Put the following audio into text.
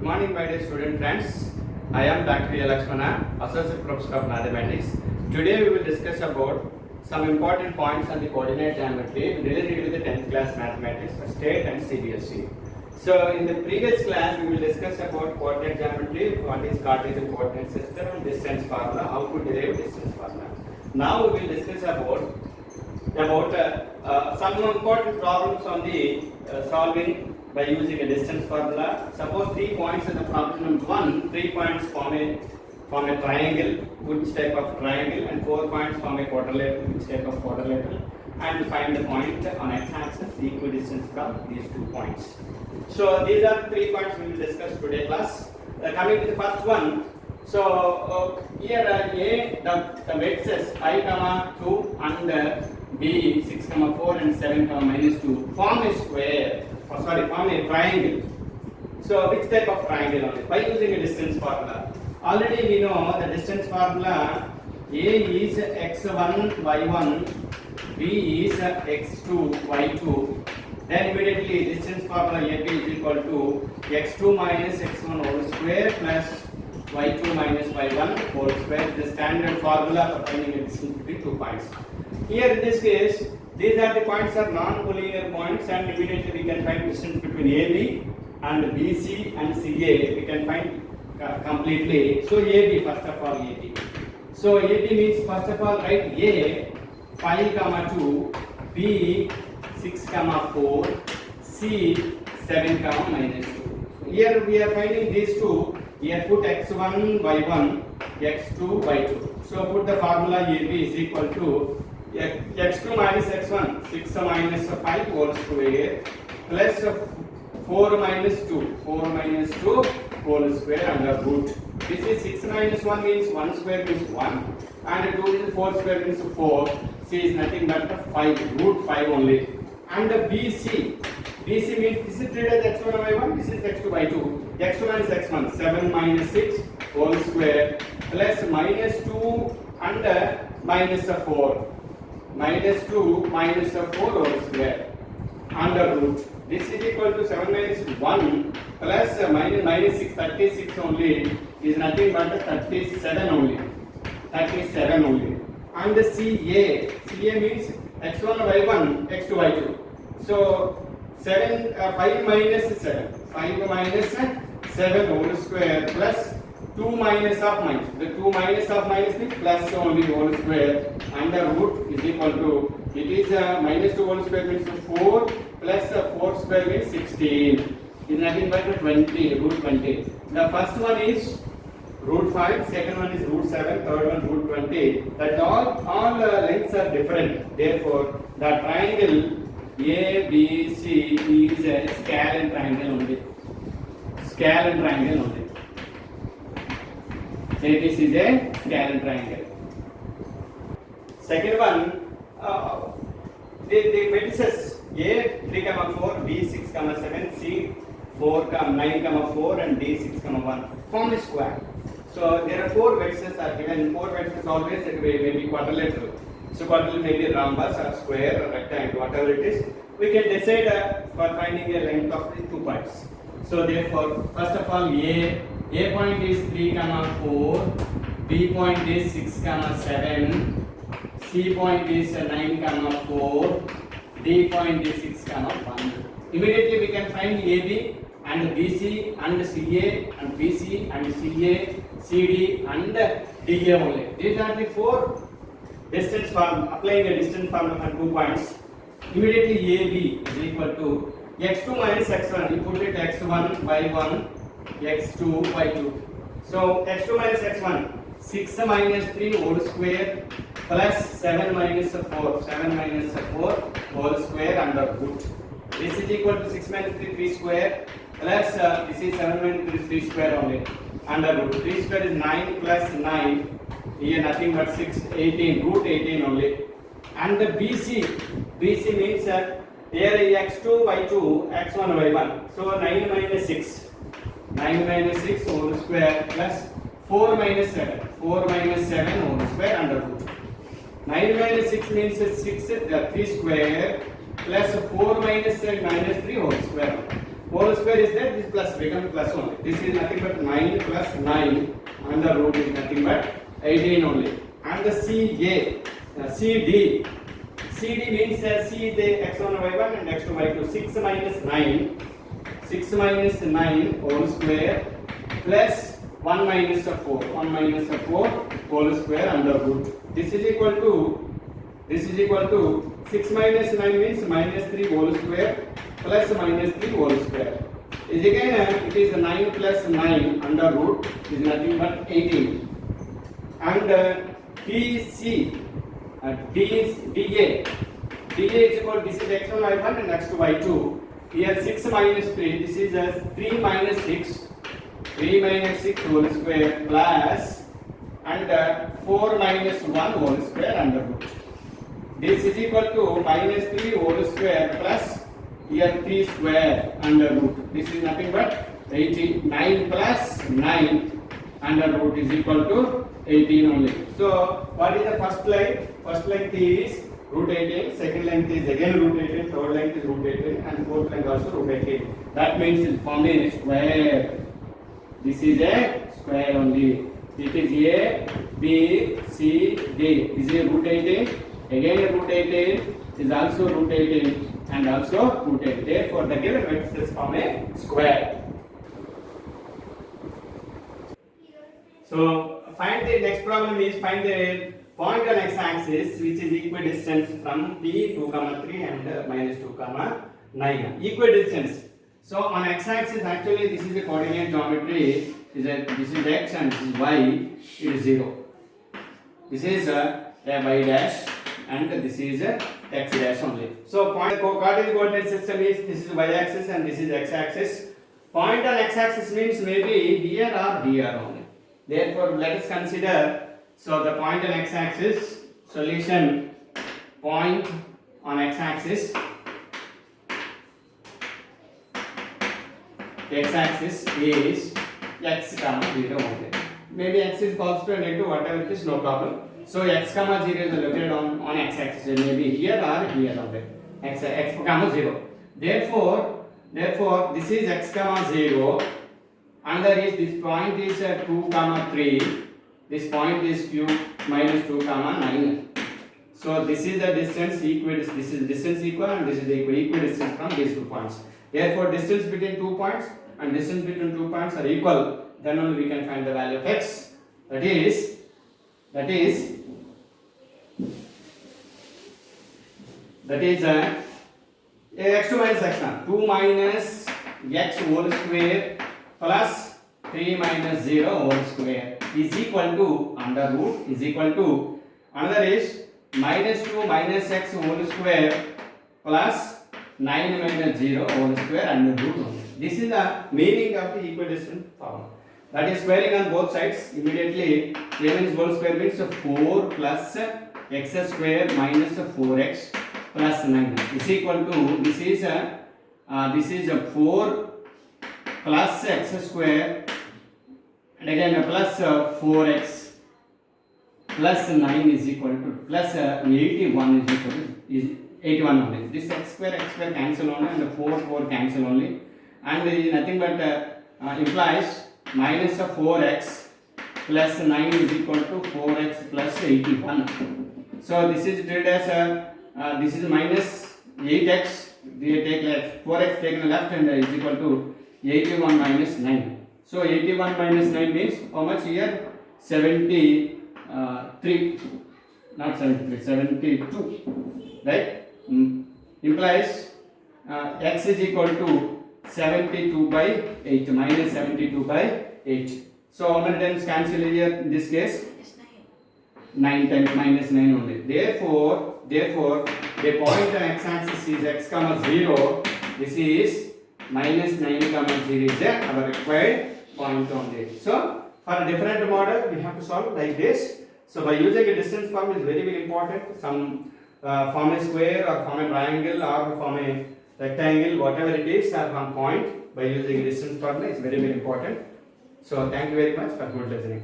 morning, my dear student friends. I am Dr. A. Lakshmana, Associate Professor of Mathematics. Today we will discuss about some important points on the coordinate geometry related with the 10th class mathematics for state and CBSE. So in the previous class we will discuss about coordinate geometry, what is Cartesian coordinate system and distance formula, how to derive distance formula. Now we will discuss about some important problems on the solving by using a distance formula. Suppose 3 points in the problem number 1, 3 points form a triangle, which type of triangle, and 4 points form a quadrilateral, which type of quadrilateral, and find the point on x-axis equidistance from these 2 points. So these are the 3 points we will discuss today class. Coming to the first one, so here A, the vertices I, 2 and B 6, 4 and 7, -2 form a square, form a triangle. So which type of triangle only? By using a distance formula. Already we know the distance formula. A is x1, y1, B is x2, y2. Then immediately distance formula AB is equal to x2 minus x1 whole square plus y2 minus y1 whole square. The standard formula for finding a distance between 2 points. Here in this case, these are the points are non-collinear points, and immediately we can find distance between AB and BC and CA. We can find completely. So AB, first of all AB. So AB means first of all write A 5, 2, B 6, 4, C 7, -2. Here we are finding these two. Here put x1, y1, x2, y2. So put the formula AB is equal to x2 minus x1, 6 minus 5 whole square plus 4 minus 2 whole square under root. This is 6 minus 1 means 1 square means 1 and 2 is 4 square means 4. C is nothing but 5, root 5 only. And the BC means this is treated as x1 y1, this is x2 y2. x2 minus x1, 7 minus 6 whole square plus -2 and minus 4. -2 minus 4 whole square under root. This is equal to 7 minus 1 plus minus 6, 36 only is nothing but 37 only. 37 only. And the CA means x1 y1, x2 y2. So 5 minus 7. 5 minus 7 whole square plus 2 minus of minus. The 2 minus of minus means plus only whole square under root is equal to, it is -2 whole square means 4 plus 4 square means 16 is nothing but 20, root 20. The first one is root 5, second one is root 7, third one root 20. That all lengths are different. Therefore, the triangle ABC is a scalene triangle only. Scalene triangle only. ABC is a scalene triangle. Second one, the vertices A 3, 4, B 6, 7, C 4, 9, 4 and D 6, 1 form a square. So there are 4 vertices are given. 4 vertices always it may be quadrilateral. So quadrilateral may be rhombus or square or rectangle, whatever it is. We can decide for finding a length of the 2 points. So therefore, first of all, A point is 3, 4, B point is 6, 7, C point is 9, 4, D point is 6, 1. Immediately we can find AB and BC and CA and BC and CA, CD and DA only. These are the 4 distance form, applying a distance formula for 2 points. Immediately AB is equal to x2 minus x1, you put it x1, y1, x2, y2. So x2 minus x1, 6 minus 3 whole square plus 7 minus 4 whole square under root. This is equal to 6 minus 3 square plus this is 7 minus 3 square only under root. 3 square is 9 plus 9. Here nothing but 6, 18, root 18 only. And the BC means here x2, y2, x1, y1. So 9 minus 6. 9 minus 6 whole square plus 4 minus 7 whole square under root. 9 minus 6 means 6, 3 square plus 4 minus 3 whole square. whole square is there, this plus becomes plus only. This is nothing but 9 plus 9 and the root is nothing but 18 only. And the CD means C is the x1 y1 and x2 y2. 6 minus 9 whole square plus 1 minus 4 whole square under root. This is equal to 6 minus 9 means minus 3 whole square plus minus 3 whole square. Is again it is 9 plus 9 under root is nothing but 18. And PC DA is equal, this is x1 y1 and x2 y2. Here 6 minus 3, this is 3 minus 6 whole square plus and 4 minus 1 whole square under root. This is equal to minus 3 whole square plus here 3 square under root. This is nothing but 89 plus 9 under root is equal to 18 only. So what is the first line? First length is root 18, second length is again root 18, third length is root 18 and fourth length also root 18. That means it forms a square. This is a square only. It is A, B, C, D. This is root 18. Again a root 18 is also root 18 and also root 18. Therefore the given matrices form a square. So find the next problem is find the point on x-axis which is equidistant from P 2, 3 and minus 2, 9. Equidistance. So on x-axis actually this is a coordinate geometry. This is x and this is y. It is 0. This is a y dash and this is a x dash only. So point Cartesian coordinate system is this is y-axis and this is x-axis. Point on x-axis means maybe here or here only. Therefore, let us consider, so the point on x-axis, solution point on x-axis is x, 0 only. Maybe x is positive or negative, whatever it is, no problem. So x, 0 is located on x-axis, maybe here or here only. X, 0. Therefore, this is x, 0. Another is this point is 2, 3. This point is q minus 2, 9. So this is the distance equidistant. This is distance equal and this is the equidistant from these 2 points. Therefore, distance between 2 points and distance between 2 points are equal. Then only we can find the value of x. That is x2 minus x1. 2 minus x whole square plus 3 minus 0 whole square is equal to under root is equal to another is minus 2 minus x whole square plus 9 minus 0 whole square under root only. This is the meaning of the equidistant form. That is squaring on both sides. Immediately a minus whole square means 4 plus x square minus 4x plus 9 is equal to this is a 4 plus x square and again plus 4x plus 9 is equal to plus 81 is equal to is 81 only. This x square cancel only and the 4 cancel only and is nothing but implies minus 4x plus 9 is equal to 4x plus 81. So this is treated as this is minus 8x. We take left 4x taken left and is equal to 81 minus 9. So 81 minus 9 means how much here? 73. Not 73, 72. Right? Implies x is equal to 72 by 8. Minus 72 by 8. So how many times cancel here in this case? 9 times minus 9 only. Therefore, the point on x-axis is x, 0. This is minus 9, 0 is our required point only. So, for a different model, we have to solve like this. So, by using a distance form is very, very important. Some form a square or form a triangle or form a rectangle, whatever it is, or one point by using a distance formula is very, very important. So, thank you very much for good listening.